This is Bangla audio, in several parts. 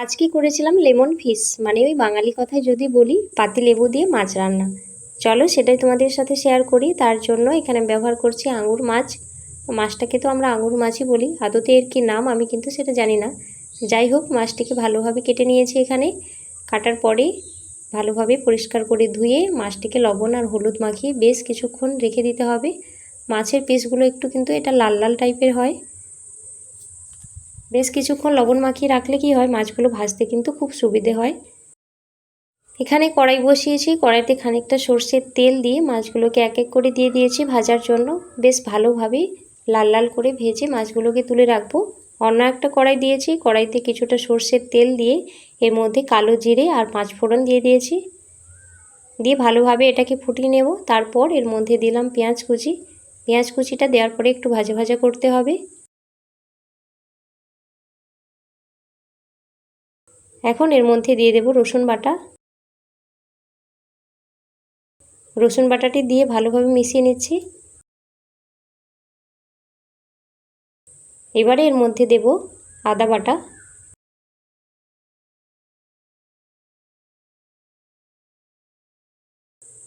আজকে করেছিলাম লেমন ফিশ, মানে ওই বাঙালি কথায় যদি বলি পাতিলেবু দিয়ে মাছ রান্না। চলো সেটাই তোমাদের সাথে শেয়ার করি। তার জন্য এখানে ব্যবহার করছি আঙুর মাছ। মাছটাকে তো আমরা আঙুর মাছই বলি, আদতে এর কী নাম আমি কিন্তু সেটা জানি না। যাই হোক, মাছটিকে ভালোভাবে কেটে নিয়েছি। এখানে কাটার পরে ভালোভাবে পরিষ্কার করে ধুয়ে মাছটিকে লবণ আর হলুদ মাখিয়ে বেশ কিছুক্ষণ রেখে দিতে হবে। মাছের পিসগুলো একটু কিন্তু এটা লাল লাল টাইপের হয়। বেশ কিছুক্ষণ লবণ মাখিয়ে রাখলে কি হয়, মাছগুলো ভাজতে কিন্তু খুব সুবিধে হয়। এখানে কড়াই বসিয়েছি, কড়াইতে খানিকটা সর্ষের তেল দিয়ে মাছগুলোকে এক এক করে দিয়ে দিয়েছি ভাজার জন্য। বেশ ভালোভাবে লাল লাল করে ভেজে মাছগুলোকে তুলে রাখবো। অন্য একটা কড়াই দিয়েছি, কড়াইতে কিছুটা সর্ষের তেল দিয়ে এর মধ্যে কালো জিরে আর পাঁচফোড়ন দিয়ে দিয়েছি। দিয়ে ভালোভাবে এটাকে ফুটিয়ে নেব। তারপর এর মধ্যে দিলাম পেঁয়াজ কুচি। পেঁয়াজ কুচিটা দেওয়ার পরে একটু ভাজা ভাজা করতে হবে। এখন এর মধ্যে দিয়ে দেব রসুন বাটা। রসুন বাটাটি দিয়ে ভালোভাবে মিশিয়ে নিচ্ছি। এবারে এর মধ্যে দেব আদা বাটা।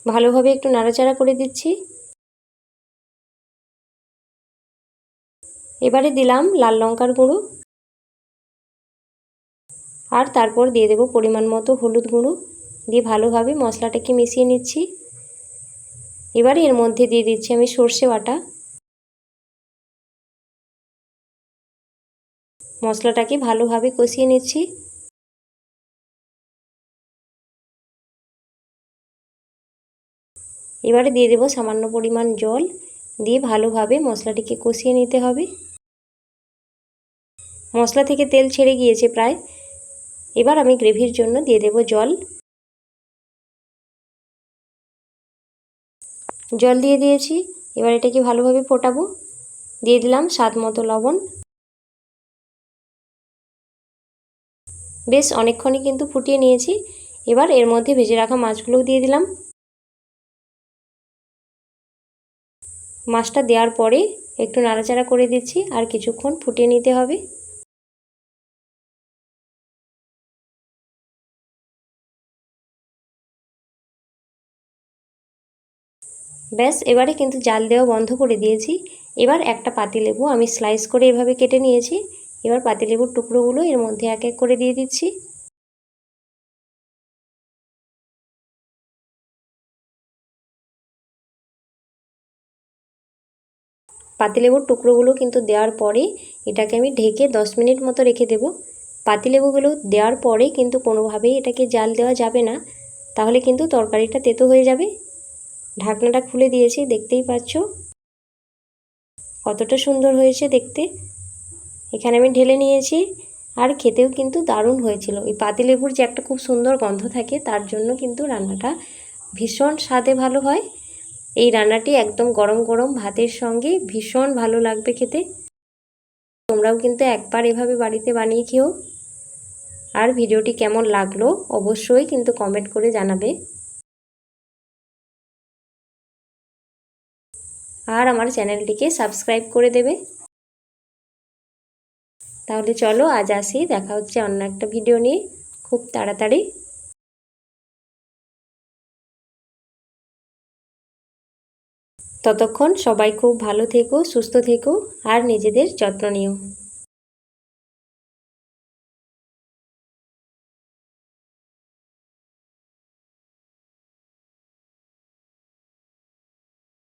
ভালোভাবে একটু নাড়াচাড়া করে দিচ্ছি। এবারে দিলাম লাল লঙ্কার গুঁড়ো, আর তারপর দিয়ে দেব পরিমাণ মতো হলুদ গুঁড়ো। দিয়ে ভালোভাবে মশলাটাকে মিশিয়ে নিচ্ছি। এবারে এর মধ্যে দিয়ে দিচ্ছি আমি সর্ষে বাটা। মশলাটাকে ভালোভাবে কষিয়ে নিচ্ছি। এবারে দিয়ে দেব সামান্য পরিমাণ জল, দিয়ে ভালোভাবে মশলাটিকে কষিয়ে নিতে হবে। মশলা থেকে তেল ছেড়ে গিয়েছে প্রায়। এবার আমি গ্রেভির জন্য দিয়ে দেব জল। জল দিয়ে দিয়েছি। এবার এটাকে ভালোভাবে ফোটাবো। দিয়ে দিলাম স্বাদ মতো লবণ। বেশ অনেকক্ষণই কিন্তু ফুটিয়ে নিয়েছি। এবার এর মধ্যে ভেজে রাখা মাছগুলো দিয়ে দিলাম। মাছটা দেওয়ার পরে একটু নাড়াচাড়া করে দিচ্ছি, আর কিছুক্ষণ ফুটিয়ে নিতে হবে। ব্যাস, এবারে কিন্তু জাল দেওয়া বন্ধ করে দিয়েছি। এবার একটা পাতিলেবু আমি স্লাইস করে এভাবে কেটে নিয়েছি। এবার পাতিলেবুর টুকরোগুলো এর মধ্যে এক এক করে দিয়ে দিচ্ছি। পাতিলেবুর টুকরোগুলো কিন্তু দেওয়ার পরে এটাকে আমি ঢেকে 10 মিনিট মতো রেখে দেব। পাতিলেবুগুলো দেওয়ার পরে কিন্তু কোনোভাবেই এটাকে জাল দেওয়া যাবে না, তাহলে কিন্তু তরকারিটা তেতো হয়ে যাবে। ঢাকনাটা খুলে দিয়েছি, দেখতেই পাচ্ছ কতটা সুন্দর হয়েছে দেখতে। এখানে আমি ঢেলে নিয়েছি, আর খেতেও কিন্তু দারুণ হয়েছিল। এই পাতিলেবুর যে একটা খুব সুন্দর গন্ধ থাকে, তার জন্য কিন্তু রান্নাটা ভীষণ স্বাদে ভালো হয়। এই রান্নাটি একদম গরম গরম ভাতের সঙ্গে ভীষণ ভালো লাগবে খেতে। তোমরাও কিন্তু একবার এভাবে বাড়িতে বানিয়ে খেও। আর ভিডিওটি কেমন লাগলো অবশ্যই কিন্তু কমেন্ট করে জানাবে। আর আমার চ্যানেলটিকে সাবস্ক্রাইব করে দেবে। তাহলে চলো আজ আসি, দেখা হচ্ছে অন্য একটা ভিডিও নিয়ে খুব তাড়াতাড়ি। ততক্ষণ সবাই খুব ভালো থেকো, সুস্থ থেকো, আর নিজেদের যত্ন নিও।